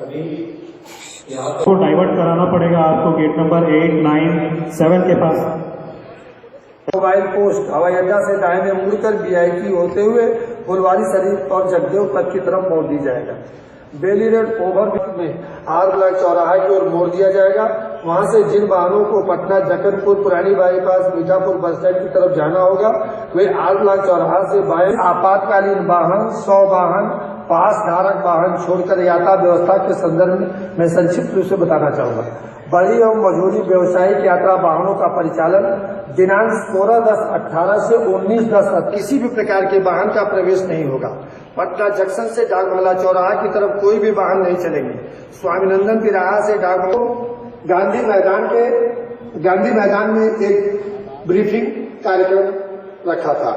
अभी को डाइवर्ट कराना पड़ेगा आपको गेट नंबर 8, 9, 7 के पास। मोबाइल पोस्ट हवाई अड्डा से दाहिने मुड़कर VIP होते हुए फुलवारी शरीफ और जगदेव पथ की तरफ मोड़ दी जाएगा। बेली रोड ओवरब्रिज में आर ब्लॉक चौराहा की ओर मोड़ दिया जाएगा। वहां से जिन वाहनों को पटना जक्कनपुर पुरानी बाईपास मीठापुर बस स्टैंड की तरफ जाना होगा वे आर ब्लॉक चौराहा से बाएं आपातकालीन वाहन 100 वाहन पास धारक वाहन छोड़कर यातायात व्यवस्था के संदर्भ में संक्षिप्त रूप से बताना चाहूंगा। बड़ी एवं मजदूरी व्यावसायिक यात्रा वाहनों का परिचालन दिनांक 16/10/18 से 19/10 तक किसी भी प्रकार के वाहन का प्रवेश नहीं होगा। पटना जंक्शन से डाकबंगला चौराहा की तरफ कोई भी वाहन नहीं चलेंगे। स्वामीनंदन तिराहा से गांधी मैदान में एक ब्रीफिंग कार्यक्रम रखा था।